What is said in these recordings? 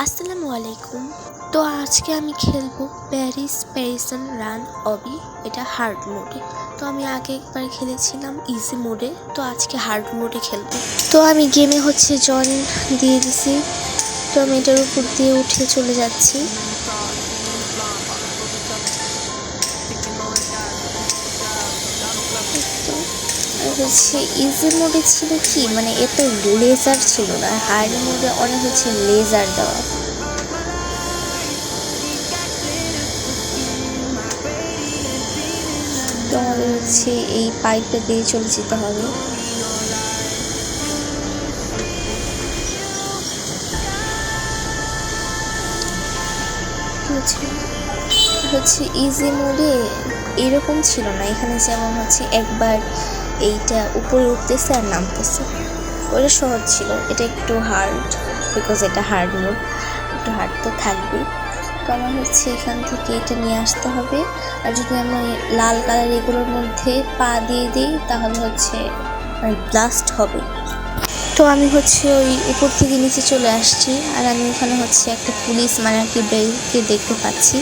আসসালামু আলাইকুম। তো আজকে আমি খেলবো প্যারিসন রান অবি, এটা হার্ড মোডে। তো আমি আগে একবার খেলেছিলাম ইজি মোডে, তো আজকে হার্ড মোডে খেলবো। তো আমি গেমে জন দিয়ে দিছি, তো আমি এটার উপর দিয়ে উঠে চলে যাচ্ছি। ইজি মোডে ছিল কি মানে এত লেজার ছিল না, হার্ড মোডে অনেক লেজার দেওয়া। তো আমাদের এই পাইপটা দিয়ে চলে যেতে হবে। ইজি মোডে এরকম ছিল না, এখানে যেমন একবার এইটা উপরে উঠতেছে আর নামতেছে, ওটা সহজ ছিল। এটা একটু হার্ড, বিকজ এটা হার্ড মোড, একটু হার্ড তো থাকবে। তো আমার এখান থেকে এটা নিয়ে আসতে হবে, আর যদি আমি লাল কালার এগুলোর মধ্যে পা দিয়ে দিই তাহলে ব্লাস্ট হবে। তো আমি ওই উপর থেকে নিচে চলে আসছি, আর আমি ওখানে একটা পুলিশ মানে আর কি ব্রেককে দেখতে পাচ্ছি।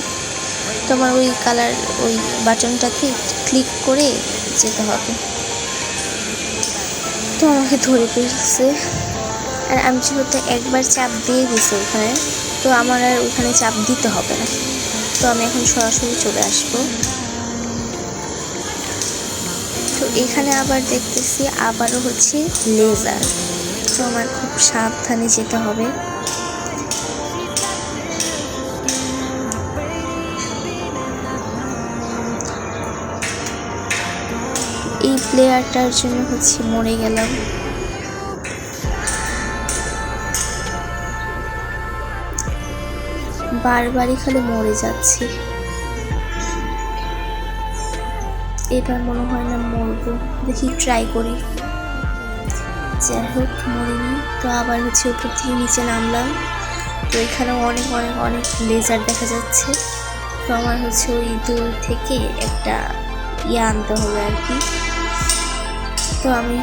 তো আমার ওই কালার ওই বাটনটাতে ক্লিক করে যেতে হবে। তো আমাকে ধরে ফেলছে, আর আমি যেহেতু একবার চাপ দিয়ে দিছি ওখানে, তো আমার আর ওখানে চাপ দিতে হবে না। তো আমি এখন সরাসরি চলে আসবো। তো এখানে আবার দেখতেছি আবারও লেজার, তো আমার খুব সাবধানে যেতে হবে। এই প্লেয়ারটার জন্য মরে গেলাম। বারবারই খালি মরে যাচ্ছি, এবার মনে হয় না মরবো, দেখি ট্রাই করি। যাই হোক মরিনি। তো আবার উপর থেকে নিচে নামলাম। তো এখানেও অনেক অনেক অনেক লেজার দেখা যাচ্ছে। তো আমার ওই দূর থেকে একটা আনতে হবে আর কি। তো আমি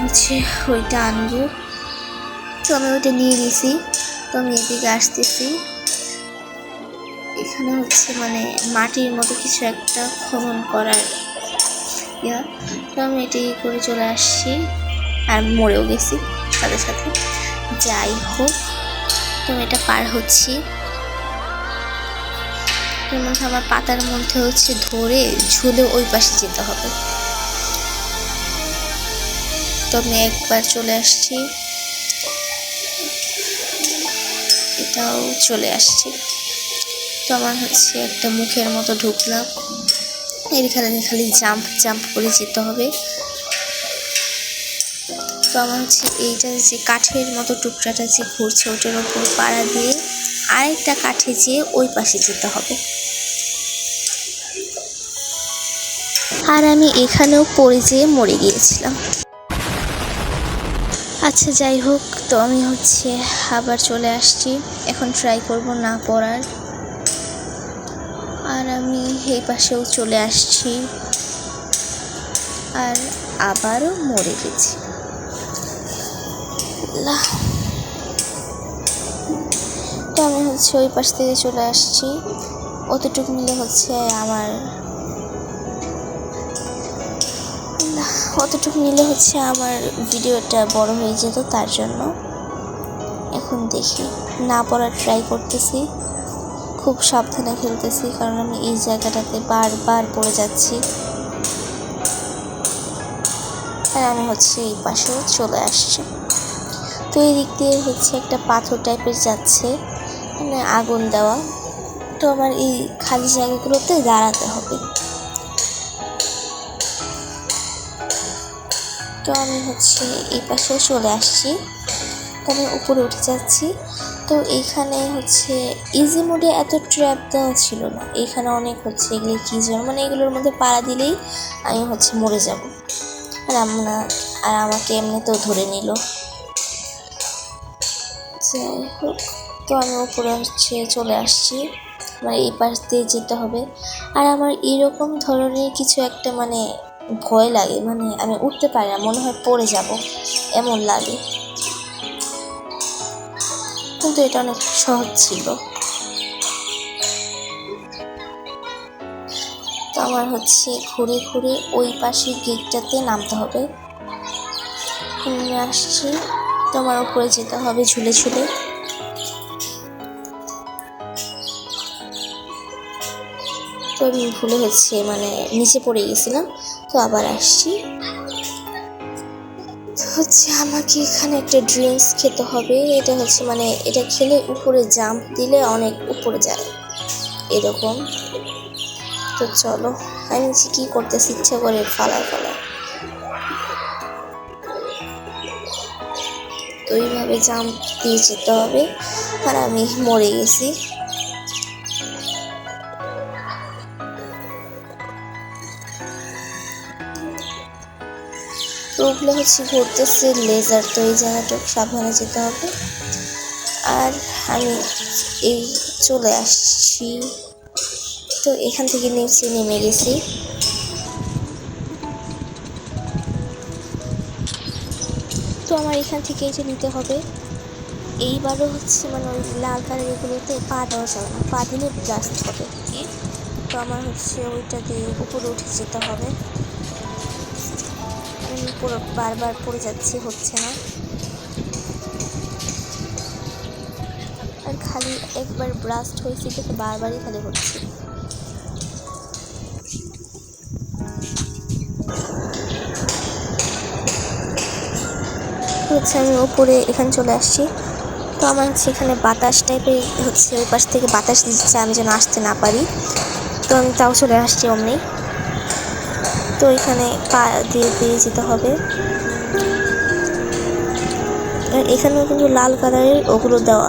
ওইটা আনবো। তো আমি ওইটা নিয়ে নিছি। তো আমি এদিকে আসতেছি, এখানে মানে মাটির মতো কিছু একটা খনন করার তো আমি এটি করে চলে আসছি, আর মরেও গেছি সাথে সাথে। যাই হোক, তো এটা পার হচ্ছি। আমার পাতার মধ্যে ধরে ঝুলে ওই পাশে যেতে হবে। তো আমি একবার চলে আসছি, এটাও চলে আসছি। তো আমার একটা মুখের মতো ঢুকলাম, এখানে খালি জাম্প করে যেতে হবে। তো আমার এইটা যে কাঠের মতো টুকরাটা যে ঘুরছে ওটার ওপর পাড়া দিয়ে আরেকটা কাঠে যেয়ে ওই পাশে যেতে হবে। আর আমি এখানেও পড়ে যেয়ে মরে গিয়েছিলাম। আচ্ছা যাই হোক, তো আমি আবার চলে আসছি, এখন ট্রাই করব না পড়ার। আর আমি এই পাশেও চলে আসছি, আর আবারও মরে গেছি। তো আমি ওই পাশ থেকে চলে আসছি, অতটুকু মিলে আমার ভিডিওটা বড় হয়ে যেত, তার জন্য এখন দেখি না পড়ার ট্রাই করতেছি। খুব সাবধানে খেলতেছি, কারণ আমি এই জায়গাটাতে বারবার পড়ে যাচ্ছি। আর আমি এই পাশেও চলে আসছি। তো এই দিক দিয়ে একটা পাথর টাইপের যাচ্ছে, মানে আগুন দেওয়া। তো আমার এই খালি জায়গাগুলোতে দাঁড়াতে হবে। তো আমি এই পাশেও চলে আসছি, তো আমি উপরে উঠে যাচ্ছি। তো এইখানে ইজি মোডে এত ট্র্যাপ দেওয়া ছিল না, এইখানে অনেক এগুলো কি যেন মানে এগুলোর মধ্যে পাড়া দিলেই আমি মরে যাব। আর আমাকে এমনিতেও ধরে নিল। যাই হোক, তো আমি উপরে চলে আসছি, আমার এই পাশ দিয়ে যেতে হবে। আর আমার এরকম ধরনের কিছু একটা মানে ভয় লাগে, মানে আমি উঠতে পারি না, মনে হয় পড়ে যাব এমন লাগে। কিন্তু এটা অনেক সহজ ছিল। তো আমার হচ্ছে ঘুরে ঘুরে ওই পাশের গেটটাতে নামতে হবে। আসছি, তো আমার উপরে যেতে হবে ঝুলে ঝুলে। তো আমি ভুলে হচ্ছে মানে নিচে পড়ে গেছিলাম, তো আবার আসছি। হচ্ছে আমাকে এখানে একটা ড্রিঙ্কস খেতে হবে। এটা হচ্ছে মানে এটা খেলে উপরে জাম্প দিলে অনেক উপরে যায় এরকম। তো চলো, আমি কি করতেছি ইচ্ছা করে ফালায় ফালায়, তো এইভাবে জাম্প দিয়ে যেতে হবে। আর আমি মরে গেছি। তো ওগুলো হচ্ছে ঘুরতেছে লেজার, তো এই জায়গাটা সাবধানে যেতে হবে। আর আমি এই চলে আসছি, তো এখান থেকে নেমে গেছি। তো আমার এখান থেকে এই যে নিতে হবে। এইবারও হচ্ছে মানে ওই লাল কালার এগুলোতে পা দেওয়া যাবে না, পা দিলে ব্লাস্ট হবে। তো আমার হচ্ছে ওইটা দিয়ে উপরে উঠে যেতে হবে। আমি পুরো বারবার পড়ে যাচ্ছি, হচ্ছে না। আর খালি একবার ব্লাস্ট হয়েছে কিন্তু বারবারই খালি হচ্ছে। হচ্ছে আমি উপরে এখানে চলে আসছি। তো আমার হচ্ছে এখানে বাতাস টাইপের হচ্ছে ওই পাশ থেকে বাতাস দিচ্ছে, আমি যেন আসতে না পারি। তো আমি তাও চলে আসছি অমনি। তো এখানে পা দিয়ে দিয়ে যেতে হবে। আর এখানেও কিন্তু লাল কালারের ওগুলো দেওয়া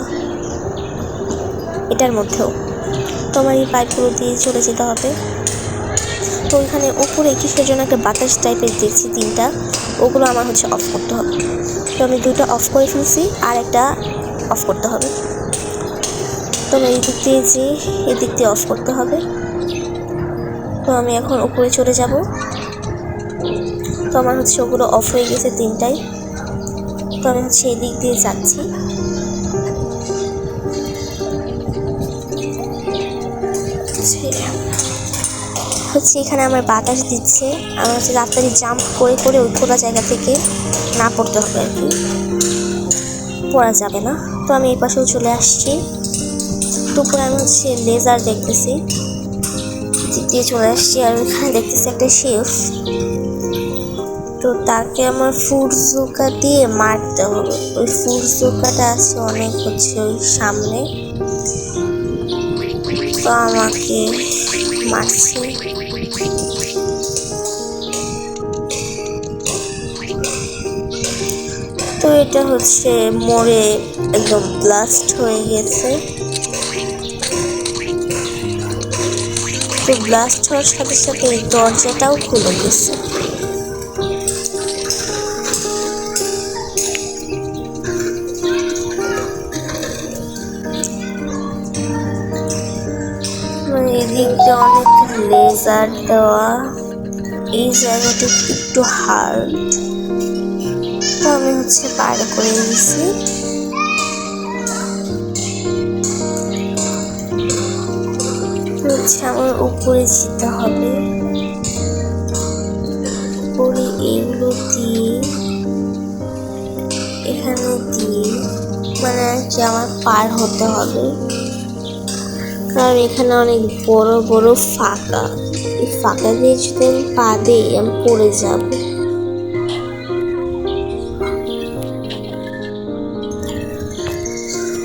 এটার মধ্যেও। তো আমার এই পাইপগুলো দিয়ে চলে যেতে হবে। তো ওইখানে উপরে কিসের জন্য একটা বাতাস টাইপের দেখছি তিনটা, ওগুলো আমার হচ্ছে অফ করতে হবে। তো আমি দুটো অফ করে ফেলছি, আর একটা অফ করতে হবে। তো আমি এই দিক দিয়ে যে এই দিক দিয়ে অফ করতে হবে। তো আমি এখন উপরে চলে যাব। তো আমার হচ্ছে ওগুলো অফ হয়ে গেছে তিনটাই। তো আমি হচ্ছে এই দিক দিয়ে যাচ্ছি। হচ্ছে এখানে আমার বাতাস দিচ্ছে, আমার হচ্ছে রাস্তায় জাম্প করে করে ওই খোলা জায়গা থেকে না পড়তে হবে আর কি, পড়া যাবে না। তো আমি এই পাশেও চলে আসছি। দুপুরে আমি হচ্ছে লেজার দেখতেছি, দিক দিয়ে চলে আসছি। আর ওইখানে দেখতেছি একটা শেফ, তো তাকে আমার ফুরজুকা দিয়ে মারতে হবে। ওই ফুরজুকাটা আছে অনেক হচ্ছে ওই সামনে, তো আমাকে মারছে। তো এটা হচ্ছে মরে একদম ব্লাস্ট হয়ে গেছে। তো ব্লাস্ট হওয়ার সাথে সাথে এই দরজাটাও খুলে গেছে। এদিক দিয়ে অনেক লেজার দেওয়া, এই জায়গাটা একটু হার্ড। তো আমি হচ্ছে পার করে দিয়েছি। হচ্ছে আমার উপরে যেতে হবে, উপরে এগুলো দিয়ে এখানে দিয়ে মানে আর কি আমার পার হতে হবে। কারণ এখানে অনেক বড় বড় ফাঁকা, এই ফাঁকা দিয়ে যদি আমি পা দিই আমি পড়ে যাব।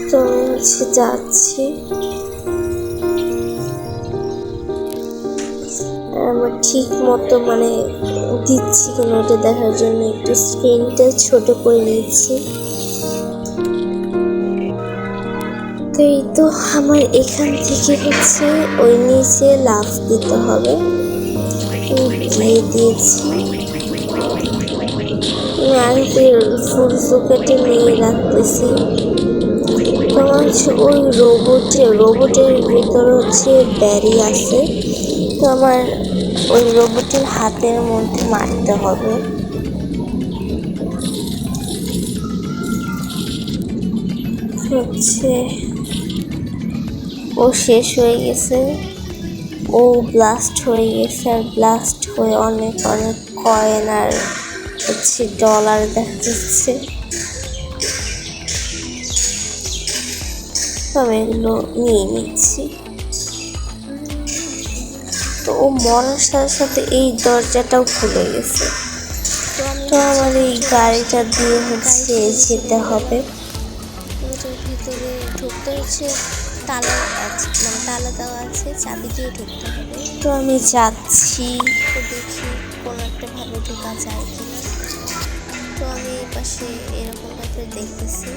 তো আমি হচ্ছে যাচ্ছি। আমার ঠিক মতো মানে দিচ্ছি কিনা ওটা দেখার জন্য একটু স্ক্রিনটা ছোট করে নিচ্ছি। তো এই তো আমার এখান থেকে হচ্ছে ওই নিচে লাফ দিতে হবে, দিয়ে দিয়েছি। আমি আগে ফুরজুকাটা নিয়ে রাখতেছি। তোমার হচ্ছে ওই রোবটের ভিতরে হচ্ছে ব্যারি আছে, তো আমার ওই রোবটের হাতের মধ্যে মারতে হবে। হচ্ছে ও শেষ হয়ে গেছে, ও ব্লাস্ট হয়ে গেছে, আর ব্লাস্ট হয়ে অনেক অনেক কয়েন আর হচ্ছে ডলার দেখা যাচ্ছে। আমি এগুলো নিয়ে নিচ্ছি। তো ও মরার সাথে সাথে এই দরজাটাও খুলে গেছে। তো আমার এই গাড়িটা দিয়ে হচ্ছে যেতে হবে। ওটার ভিতরে ঢুকতে হচ্ছে তালা আছে, মানে তালা দেওয়া আছে, চাবি দিয়ে ঢুকতে হবে। তো আমি যাচ্ছি, তো দেখি কোনো একটা ভাবে ঢোকা যায় কিনা। তো আমি এই পাশে এরকম ভাবে দেখতেছি,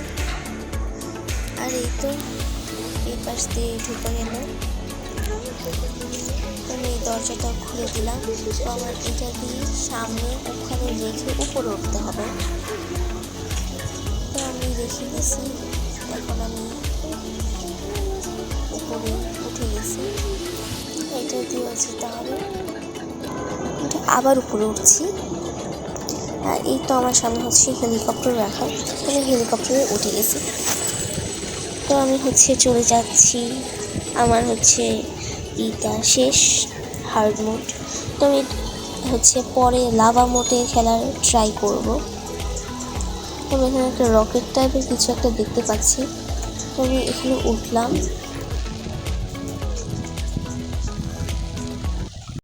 আর এই তো এই পাশ দিয়ে ঢুকে গেল। আমি এই দরজাটা খুলে দিলাম। তো আমার এটা দিয়ে সামনে ওখানে রেখে উপরে উঠতে হবে। তো আমি রেখে গেছি, এখন আমি উপরে উঠে গেছি, এটা দিয়ে যেতে হবে। আবার উপরে উঠছি, আর এই তো আমার সামনে হচ্ছে হেলিকপ্টার রাখা, আমি হেলিকপ্টারে উঠে গেছি। তো আমি হচ্ছে চলে যাচ্ছি, আমার হচ্ছে ইটা শেষ, হার্ড মোড। তো আমি হচ্ছে পরে লাভা মোডে খেলার ট্রাই করব। আমি এখানে একটা রকেট টাইপের কিছু একটা দেখতে পাচ্ছি, তো আমি এখানে উঠলাম।